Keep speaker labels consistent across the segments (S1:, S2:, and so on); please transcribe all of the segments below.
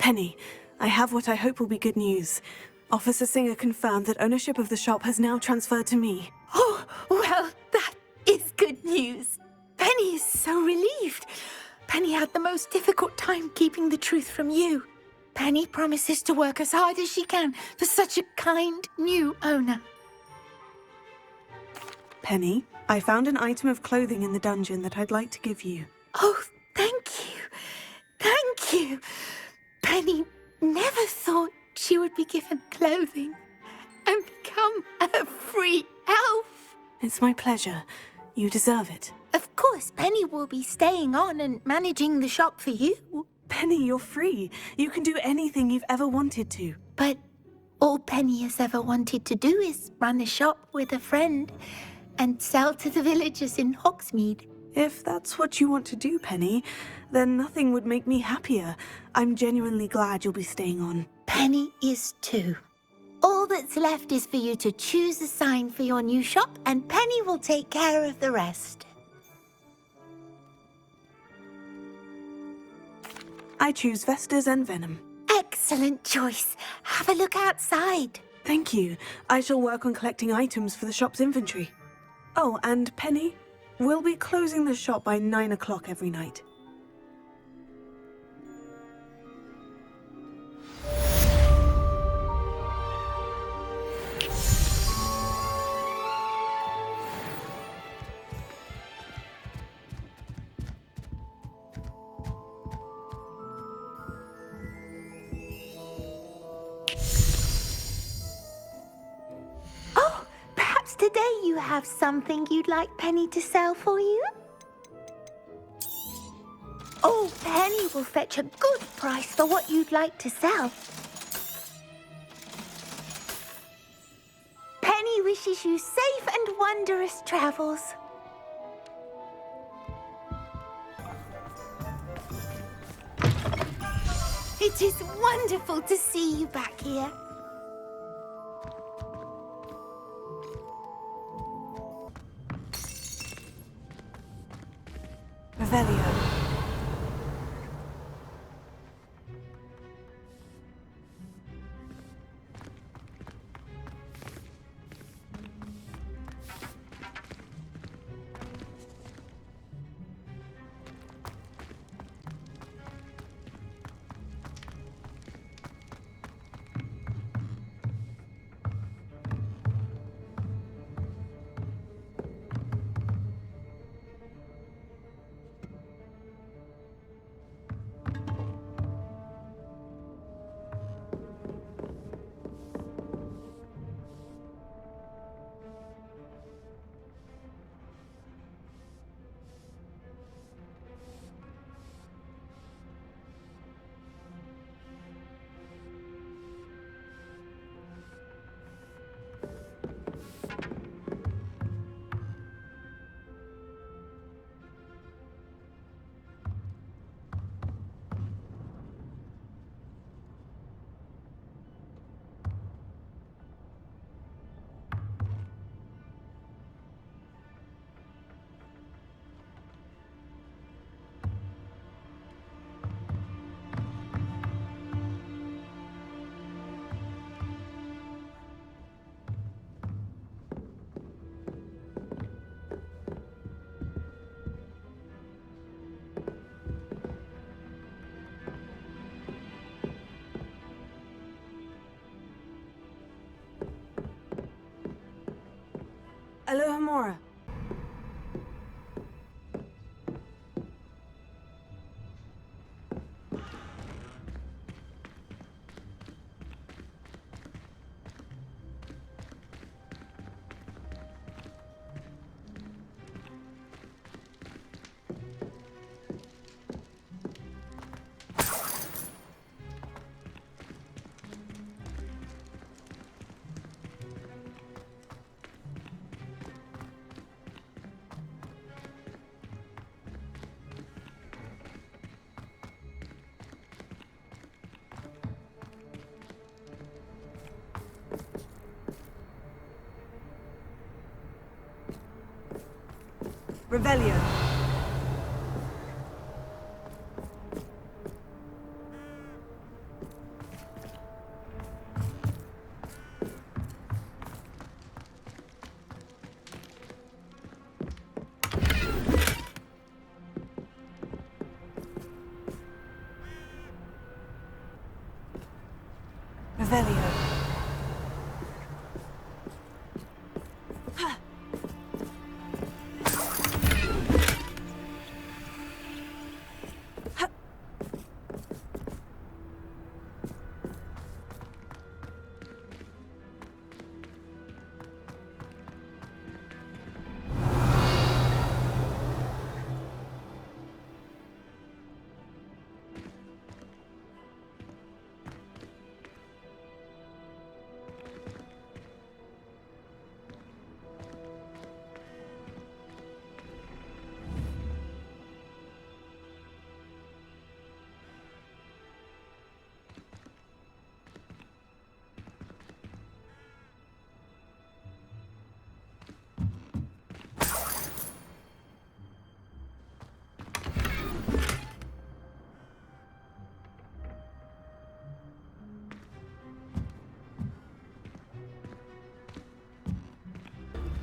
S1: Penny, I have what I hope will be good news. Officer Singer confirmed that ownership of the shop has now transferred to me.
S2: Oh, well, that is good news. Penny is so relieved. Penny had the most difficult time keeping the truth from you. Penny promises to work as hard as she can for such a kind new owner.
S1: Penny, I found an item of clothing in the dungeon that I'd like to give you.
S2: Oh, thank you. Thank you. Penny never thought she would be given clothing and become a free elf.
S1: It's my pleasure. You deserve it.
S2: Of course, Penny will be staying on and managing the shop for you.
S1: Penny, you're free. You can do anything you've ever wanted to.
S2: But all Penny has ever wanted to do is run a shop with a friend and sell to the villagers in Hogsmeade.
S1: If that's what you want to do, Penny, then nothing would make me happier. I'm genuinely glad you'll be staying on.
S2: Penny is too. All that's left is for you to choose a sign for your new shop, and Penny will take care of the rest.
S1: I choose Vestas and Venom.
S2: Excellent choice. Have a look outside.
S1: Thank you. I shall work on collecting items for the shop's inventory. Oh, and Penny, we'll be closing the shop by 9 o'clock every night.
S2: Oh, perhaps today you have something you'd like Penny to sell for you? Oh, Penny will fetch a good price for what you'd like to sell. Penny wishes you safe and wondrous travels. It is wonderful to see you back here.
S1: Revelio. Alohomora. Revelio. Revelio.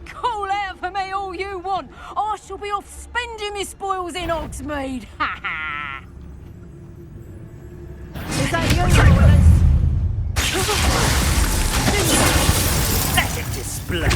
S3: Call out for me all you want. I shall be off spending my spoils in Hogsmeade. Ha ha! Is that you, Willis?
S4: Let it display.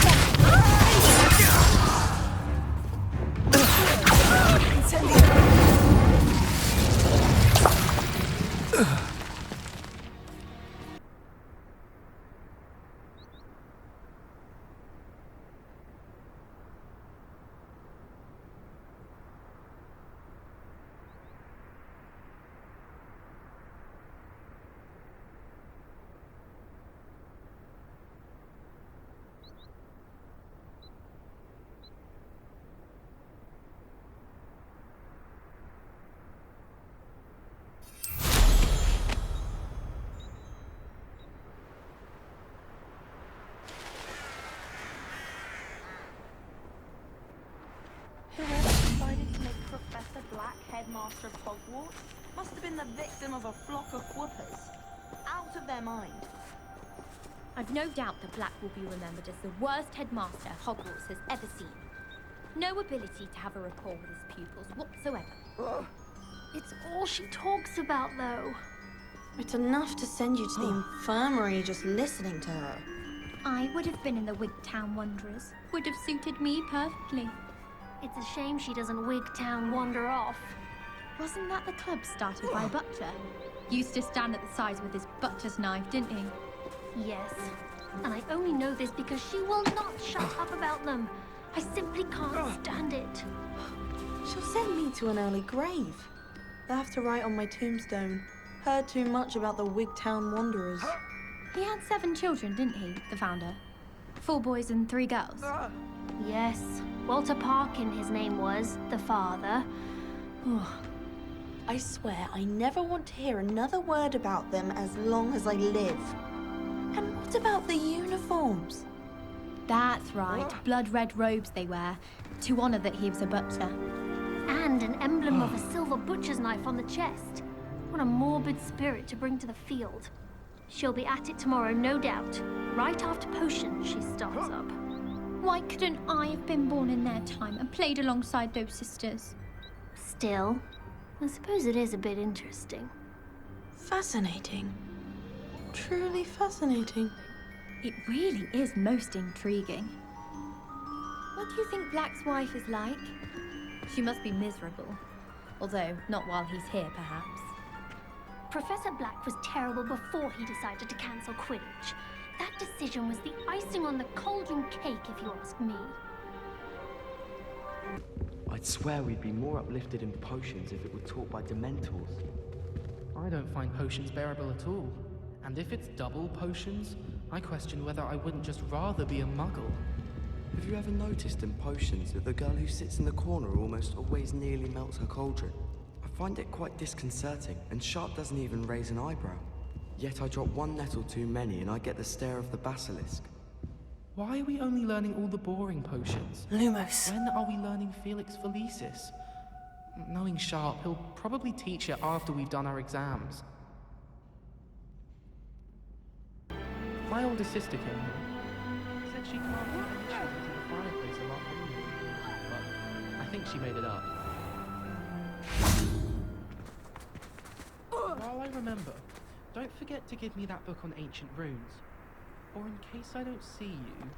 S5: Whoever decided to make Professor Black headmaster of Hogwarts must have been the victim of a flock of whoopers. Out of their mind.
S6: I've no doubt that Black will be remembered as the worst headmaster Hogwarts has ever seen. No ability to have a rapport with his pupils whatsoever.
S7: It's all she talks about, though.
S5: It's enough to send you to the infirmary just listening to her.
S6: I would have been in the Wigtown Wanderers. Would have suited me perfectly.
S7: It's a shame she doesn't Wigtown wander off.
S6: Wasn't that the club started by a butler? Used to stand at the sides with his butler's knife, didn't he?
S7: Yes. And I only know this because she will not shut up about them. I simply can't stand it.
S5: She'll send me to an early grave. They'll have to write on my tombstone. Heard too much about the Wigtown Wanderers.
S6: He had 7 children, didn't he, the founder? 4 boys and 3 girls.
S7: Yes. Walter Parkin, his name was, the father.
S5: I swear I never want to hear another word about them as long as I live. And what about the uniforms?
S6: That's right, blood red robes they wear, to honour that he was a butler.
S7: And an emblem of a silver butcher's knife on the chest. What a morbid spirit to bring to the field. She'll be at it tomorrow, no doubt. Right after potion, she starts up.
S6: Why couldn't I have been born in their time and played alongside those sisters?
S7: Still, I suppose it is a bit interesting.
S5: Fascinating. Truly fascinating.
S6: It really is most intriguing. What do you think Black's wife is like? She must be miserable. Although, not while he's here, perhaps.
S7: Professor Black was terrible before he decided to cancel Quidditch. That decision was the icing on the cauldron cake, if you ask me.
S8: I'd swear we'd be more uplifted in potions if it were taught by Dementors.
S9: I don't find potions bearable at all. And if it's double potions, I question whether I wouldn't just rather be a muggle.
S8: Have you ever noticed in potions that the girl who sits in the corner almost always nearly melts her cauldron? I find it quite disconcerting, and Sharp doesn't even raise an eyebrow. Yet I drop 1 nettle too many and I get the stare of the basilisk.
S9: Why are we only learning all the boring potions?
S5: Lumos.
S9: When are we learning Felix Felicis? Knowing Sharp, he'll probably teach it after we've done our exams. My older sister came here. Said she can't put pictures into the fireplace a lot longer. But I think she made it up. While I remember, Don't forget to give me that book on ancient runes. Or in case I don't see you...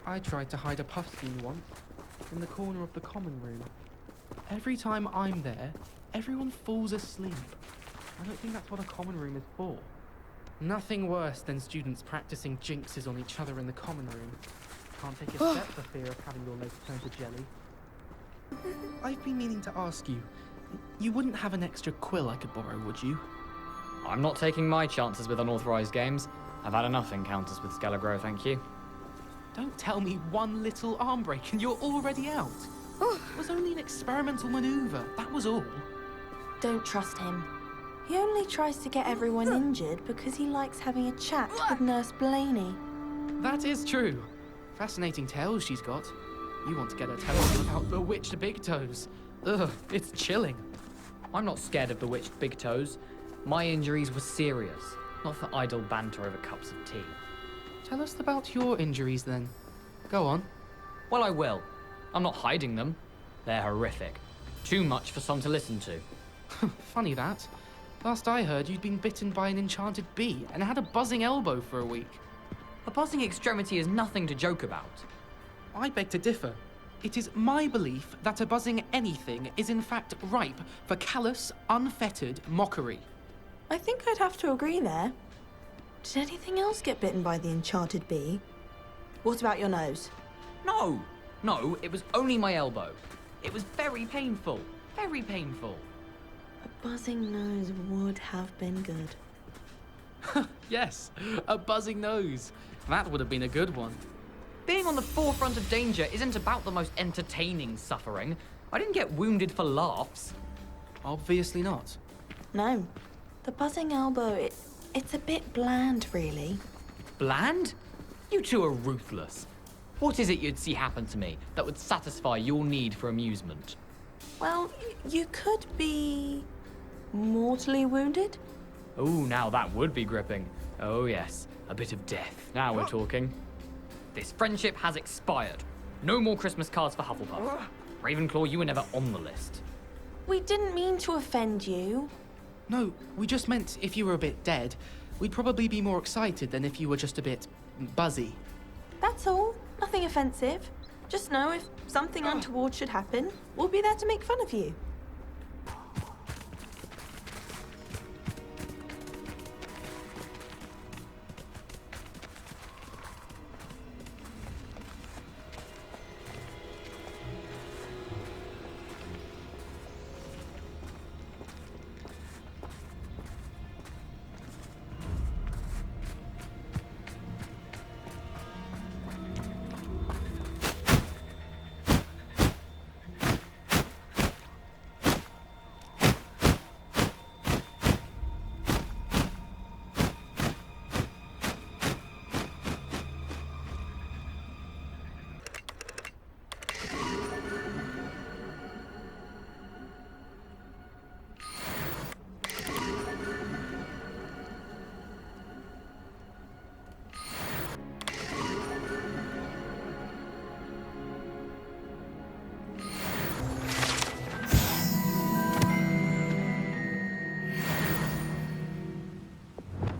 S9: I tried to hide a puffskein once, in the corner of the common room. Every time I'm there, everyone falls asleep. I don't think that's what a common room is for. Nothing worse than students practicing jinxes on each other in the common room. Can't take a step for fear of having your legs turn to jelly. I've been meaning to ask you, you wouldn't have an extra quill I could borrow, would you?
S10: I'm not taking my chances with unauthorized games. I've had enough encounters with Scaligro, thank you.
S9: Don't tell me one little arm break and you're already out. It was only an experimental maneuver, that was all.
S5: Don't trust him. He only tries to get everyone injured because he likes having a chat with Nurse Blaney.
S9: That is true. Fascinating tales she's got. You want to get her telling you about bewitched big toes. Ugh, it's chilling.
S10: I'm not scared of bewitched big toes. My injuries were serious, not for idle banter over cups of tea.
S9: Tell us about your injuries then. Go on.
S10: Well, I will. I'm not hiding them. They're horrific. Too much for some to listen to.
S9: Funny that. Last I heard, you'd been bitten by an enchanted bee and had a buzzing elbow for a week.
S10: A buzzing extremity is nothing to joke about.
S9: I beg to differ. It is my belief that a buzzing anything is in fact ripe for callous, unfettered mockery.
S5: I think I'd have to agree there. Did anything else get bitten by the enchanted bee? What about your nose?
S10: No, it was only my elbow. It was very painful. Very painful.
S5: A buzzing nose would have been good.
S9: Yes, a buzzing nose. That would have been a good one.
S10: Being on the forefront of danger isn't about the most entertaining suffering. I didn't get wounded for laughs.
S9: Obviously not.
S5: No. The buzzing elbow, it's a bit bland, really.
S10: Bland? You two are ruthless. What is it you'd see happen to me that would satisfy your need for amusement?
S5: Well, you could be mortally wounded.
S10: Oh, now that would be gripping. Oh yes, a bit of death. Now we're talking. This friendship has expired. No more Christmas cards for Hufflepuff. Ravenclaw, you were never on the list.
S5: We didn't mean to offend you.
S9: No, we just meant if you were a bit dead, we'd probably be more excited than if you were just a bit buzzy.
S5: That's all. Nothing offensive. Just know if something untoward should happen, we'll be there to make fun of you.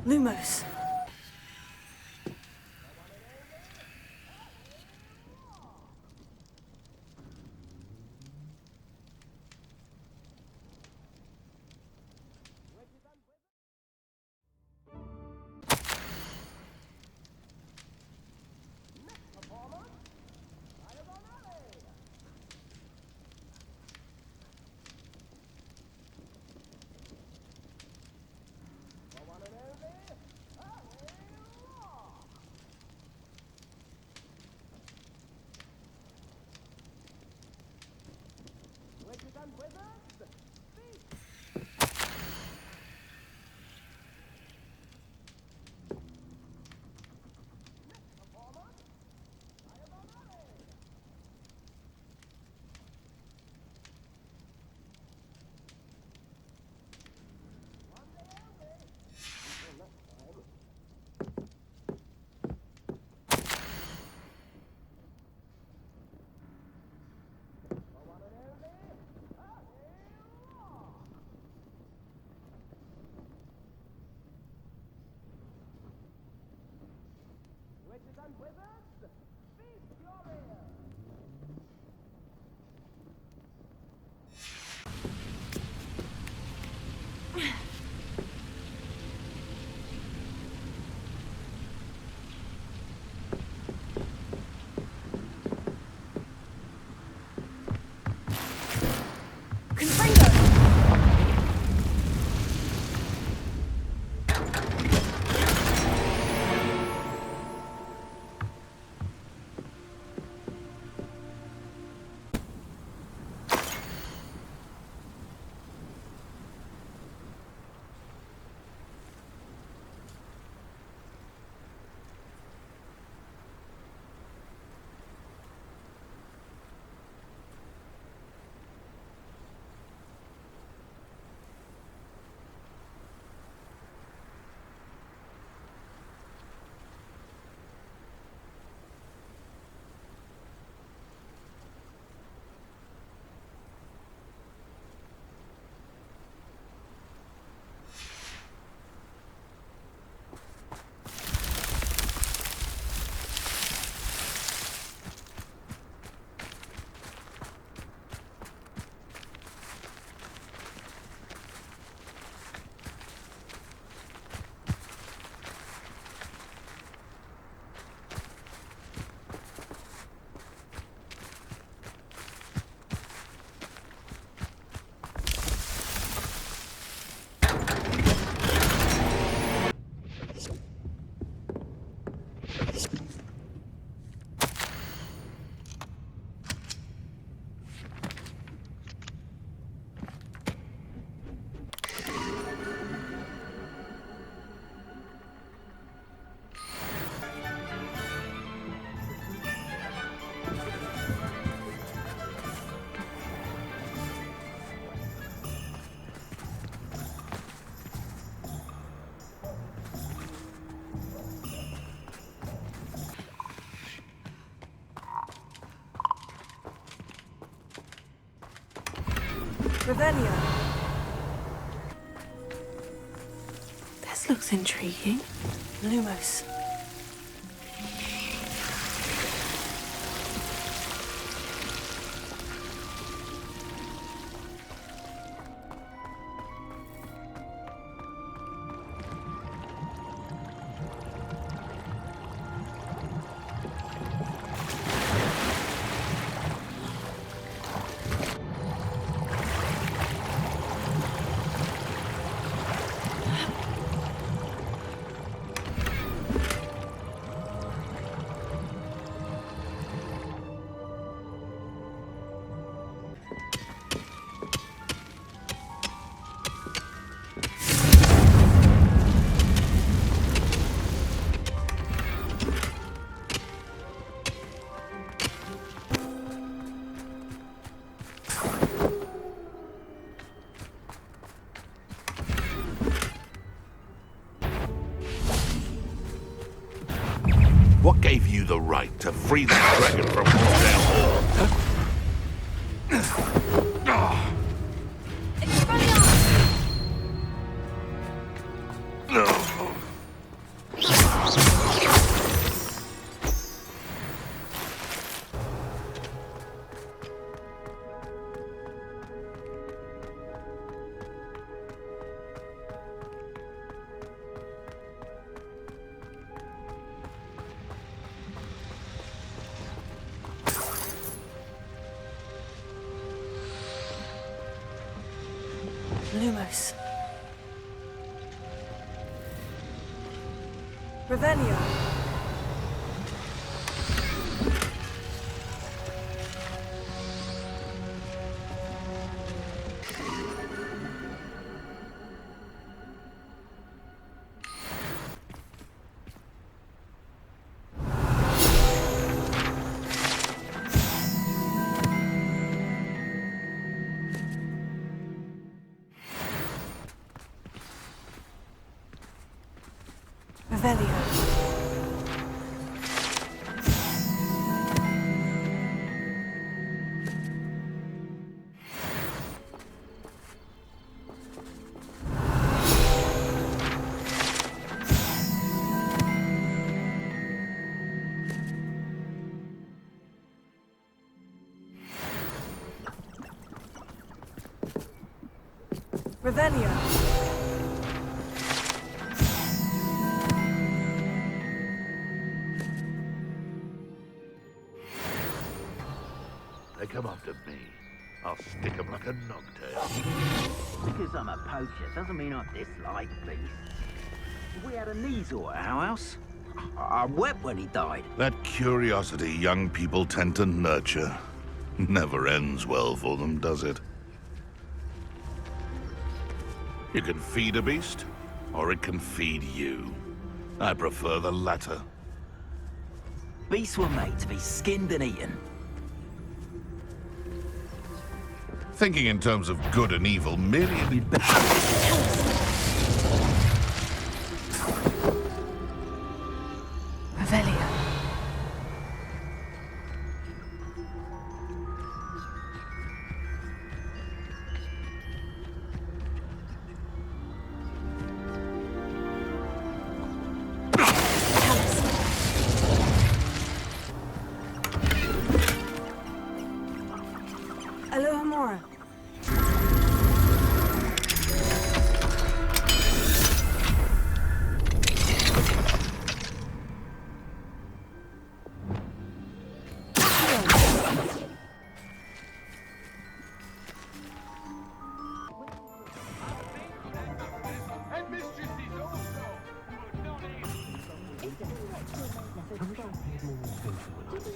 S1: Lumos. Revelio. This looks intriguing. Lumos.
S11: What gave you the right to free that dragon from Wardell Hall?
S1: Lumos. Revelio. Revelio. Revelio.
S11: They come after me. I'll stick 'em like a knocktail.
S4: Because I'm a poacher doesn't mean I dislike beasts. We had a Neasel at our house. I wept when he died.
S11: That curiosity young people tend to nurture never ends well for them, does it? You can feed a beast, or it can feed you. I prefer the latter.
S4: Beasts were made to be skinned and eaten.
S11: Thinking in terms of good and evil merely...
S1: Revelio. Alohomora.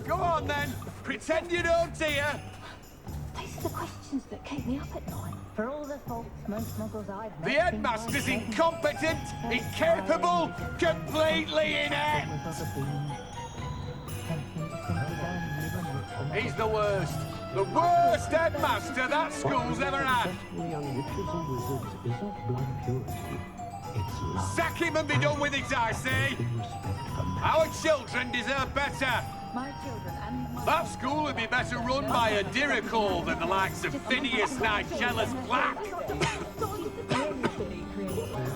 S12: Go on then, pretend you don't hear.
S13: These are the questions that keep me up at night. For all the faults most muggles I've
S12: The
S13: met,
S12: headmaster's incompetent, incapable, completely inept. He's the worst. The worst headmaster that school's ever had. Sack him and be done with it, I say. Our children deserve better.
S13: My children and my...
S12: That school would be better run by a Diricol than the likes of Phineas Nigellus Black.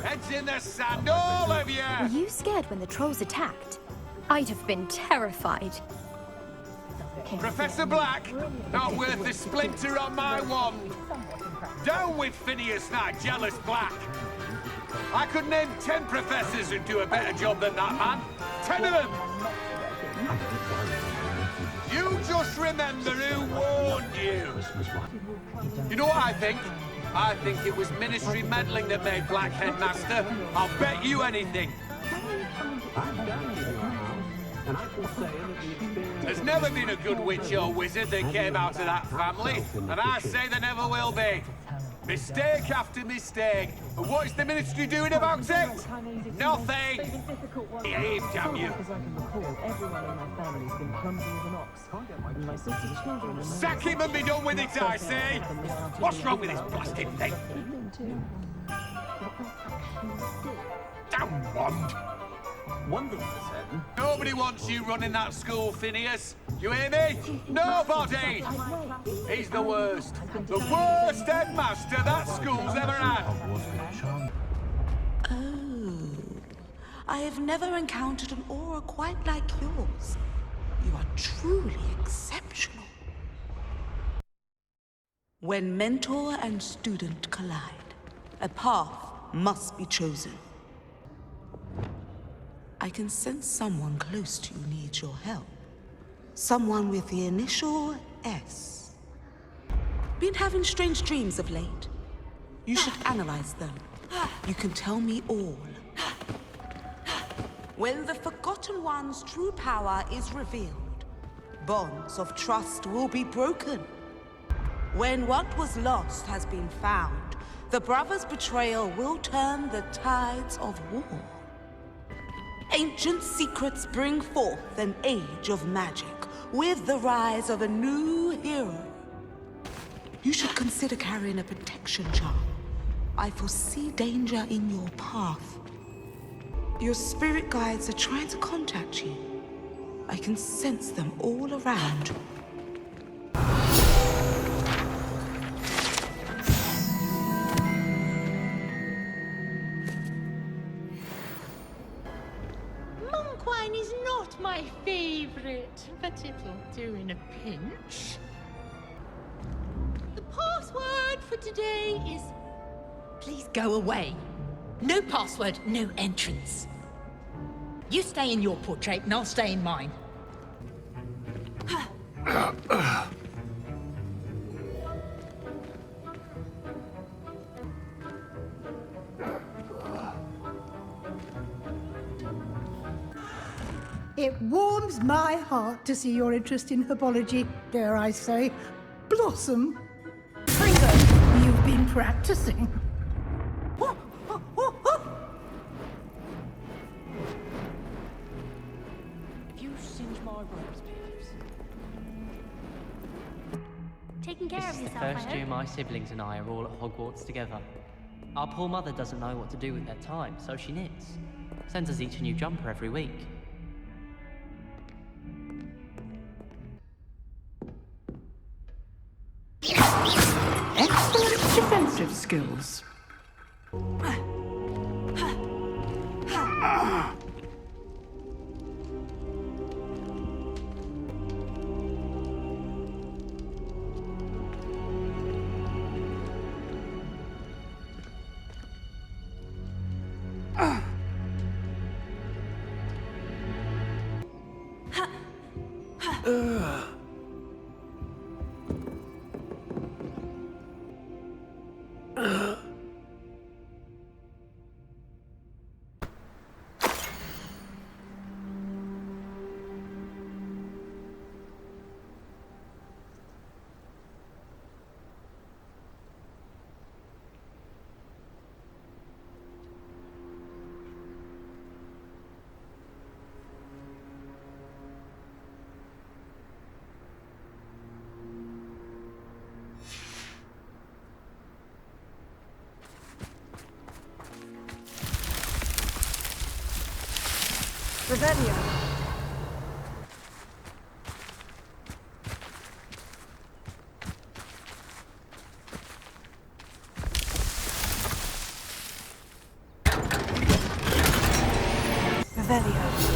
S12: Heads in the sand, all of you!
S6: Were you scared when the trolls attacked? I'd have been terrified.
S12: Professor Black, not worth the splinter on my wand. Down with Phineas Nigellus Black. I could name 10 professors who'd do a better job than that man. 10 of them! You just remember who warned you. You know what I think? I think it was ministry meddling that made Black Headmaster. I'll bet you anything. There's never been a good witch or wizard that came out of that family, and I say there never will be. Mistake after mistake. And what is the ministry doing about it? Nothing! Behave, damn you! Sack him and be done with it, I say! What's wrong with this blasted thing? Damn wand!
S4: One thing for certain.
S12: Nobody wants you running that school, Phineas. You hear me? Nobody! He's the worst. The worst headmaster that school's ever had.
S14: Oh, I have never encountered an aura quite like yours. You are truly exceptional. When mentor and student collide, a path must be chosen. I can sense someone close to you needs your help. Someone with the initial S. Been having strange dreams of late. You should analyze them. You can tell me all. When the Forgotten One's true power is revealed, bonds of trust will be broken. When what was lost has been found, the brothers' betrayal will turn the tides of war. Ancient secrets bring forth an age of magic, with the rise of a new hero. You should consider carrying a protection charm. I foresee danger in your path. Your spirit guides are trying to contact you. I can sense them all around.
S2: Wine is not my favorite, but it'll do in a pinch. The password for today is Please go away. No password, no entrance. You stay in your portrait and I'll stay in mine.
S15: It warms my heart to see your interest in herbology, dare I say, blossom. Pringo, you've been practicing.
S9: You singe my robes, Peeves.
S7: Taking care
S16: This
S7: of
S16: is the
S7: yourself, I
S16: first year
S7: hope.
S16: my siblings and I are all at Hogwarts together. Our poor mother doesn't know what to do with their time, so she knits. Sends us each a new jumper every week.
S15: Excellent defensive skills.
S1: Revelio. Revelio.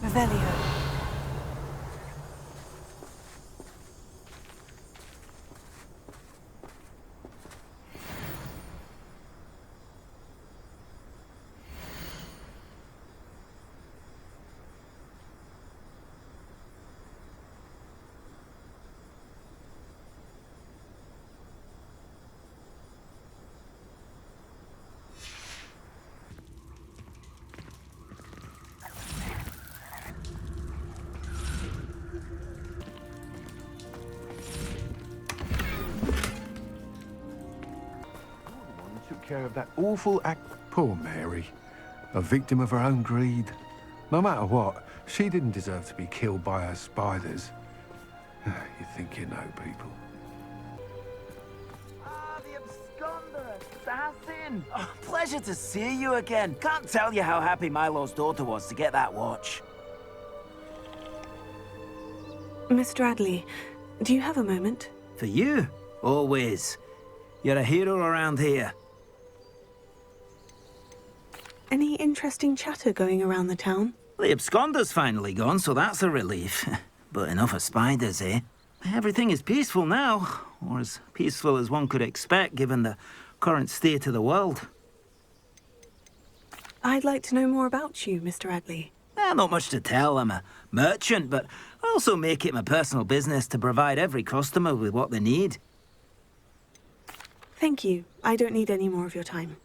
S1: Revelio.
S17: Took care of that awful act. Poor Mary. A victim of her own greed. No matter what, she didn't deserve to be killed by her spiders. You think you know people.
S4: Ah, the absconder, assassin! Oh, pleasure to see you again. Can't tell you how happy Milo's daughter was to get that watch.
S1: Mr. Adley, do you have a moment?
S4: For you? Always. You're a hero around here.
S1: Any interesting chatter going around the town?
S4: The absconder's finally gone, so that's a relief. But enough of spiders, eh? Everything is peaceful now, or as peaceful as one could expect given the current state of the world.
S1: I'd like to know more about you, Mr. Adley.
S4: Not much to tell. I'm a merchant, but I also make it my personal business to provide every customer with what they need.
S1: Thank you. I don't need any more of your time.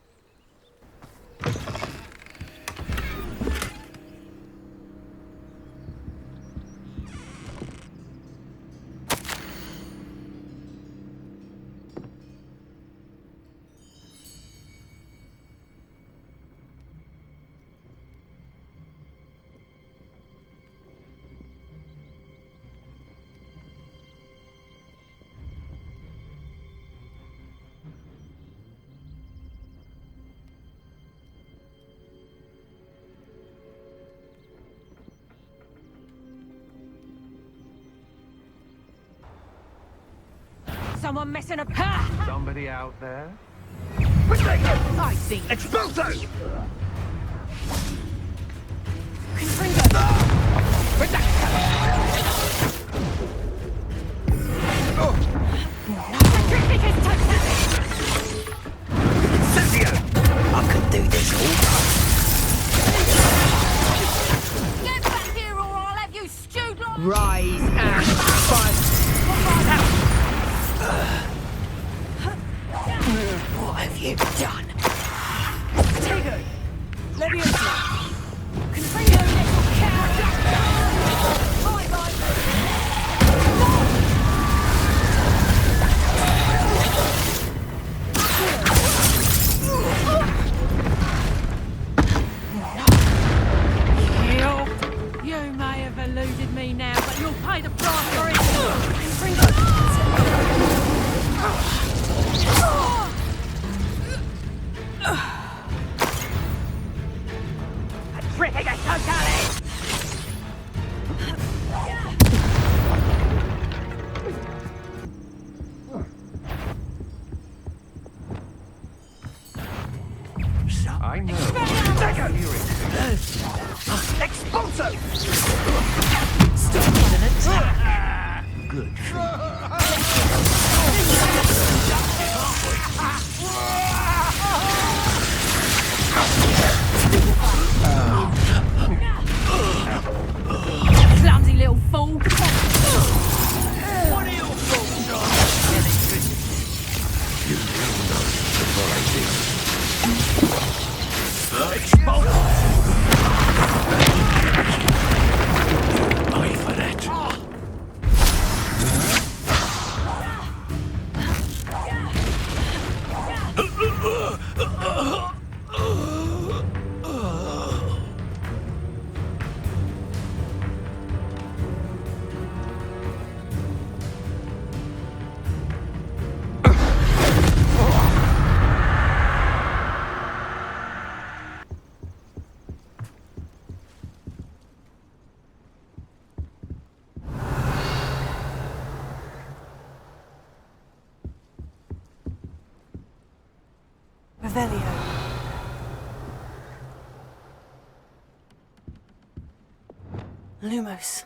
S3: someone messing about.
S17: Somebody out there?
S3: I see.
S18: Expulso!
S3: I could do this all. Get back here or I'll have you stewed like... Rise and fight. What have you done? Tego! Leviosa! Confringo, little cow! Bye, You may have eluded me now, but you'll pay the price for it! Tricky totally!
S17: I know.
S18: Expulso!
S3: Stop an attack!
S18: Good
S3: Clumsy little fool!
S18: What are your thoughts on electricity? You will not survive this. Pay for that.
S1: Revelio. Lumos.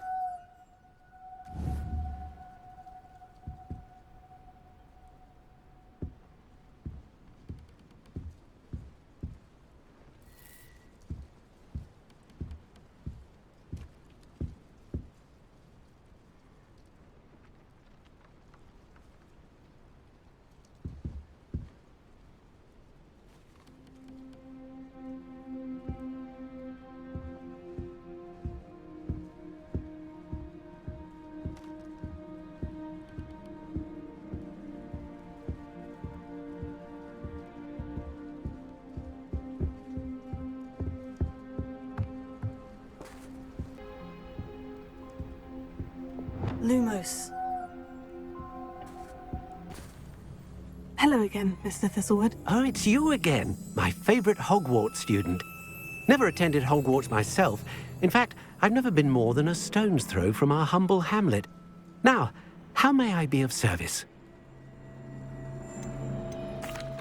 S1: Lumos. Hello again, Mr. Thistlewood.
S19: Oh, it's you again, my favorite Hogwarts student. Never attended Hogwarts myself. In fact, I've never been more than a stone's throw from our humble hamlet. Now, how may I be of service?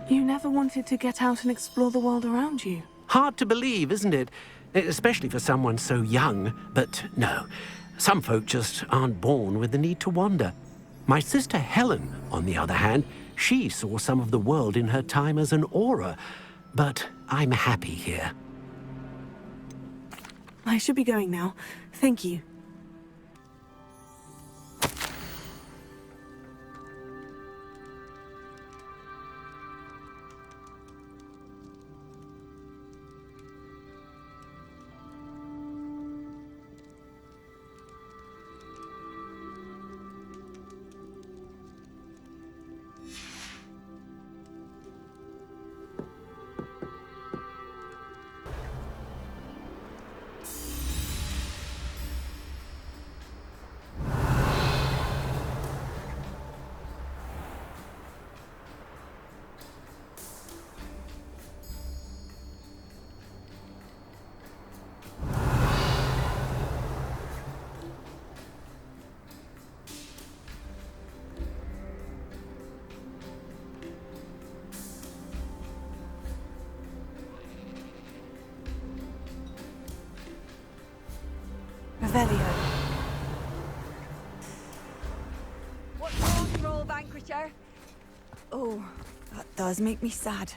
S1: You never wanted to get out and explore the world around you.
S19: Hard to believe, isn't it? Especially for someone so young. But no, some folk just aren't born with the need to wander. My sister Helen, on the other hand, she saw some of the world in her time as an auror. But I'm happy here.
S1: I should be going now. Thank you.
S2: Oh, that does make me sad.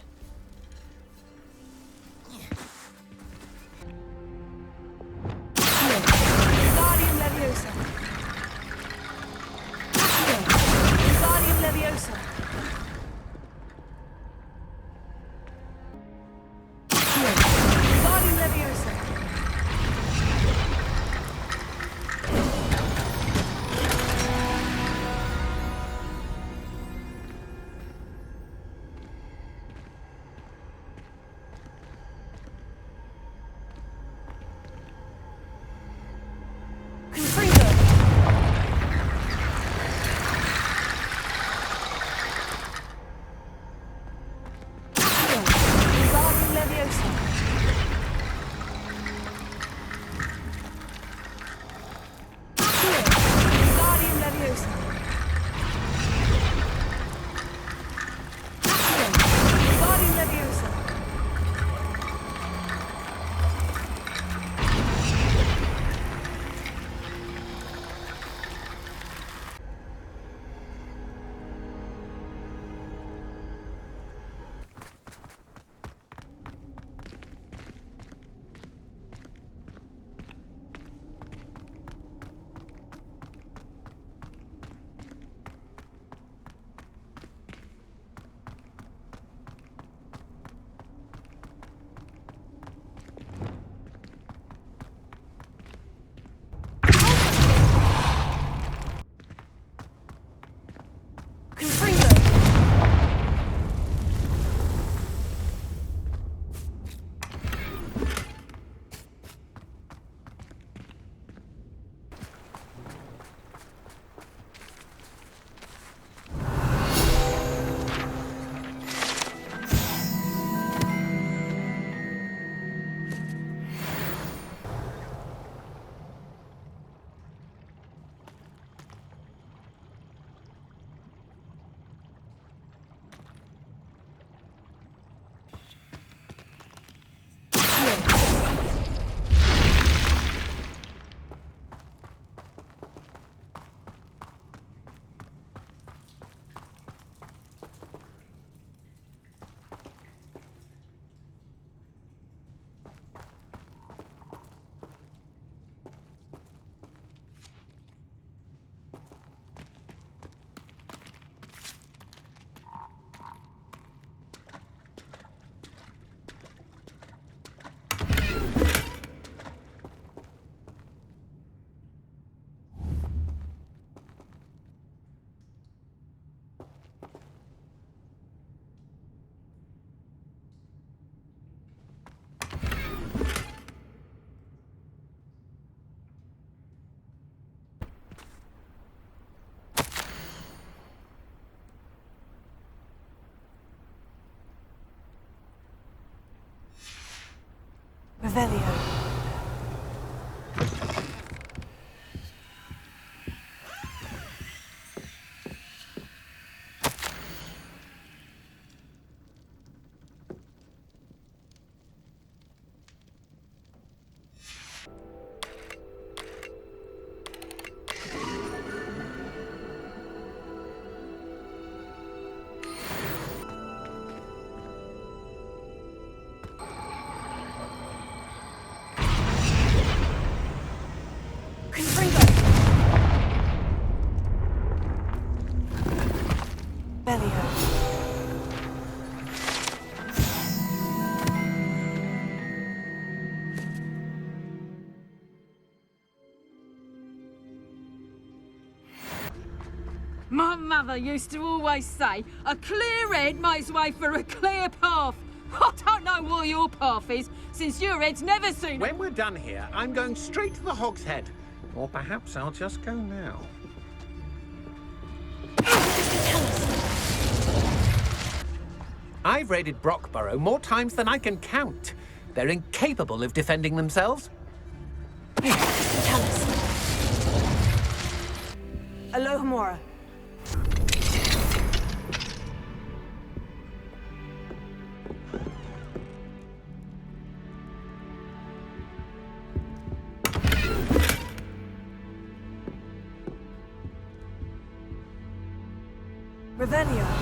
S3: Wingardium Leviosa. Wingardium Leviosa. Wingardium Leviosa. Wingardium Leviosa. Wingardium Leviosa. Wingardium Leviosa. Revelio. My mother used to always say, a clear head makes way for a clear path. I don't know what your path is, since your head's never seen...
S19: When we're done here, I'm going straight to the Hog's Head. Or perhaps I'll just go now. I've raided Brockborough more times than I can count. They're incapable of defending themselves.
S1: Alohomora. Revelio.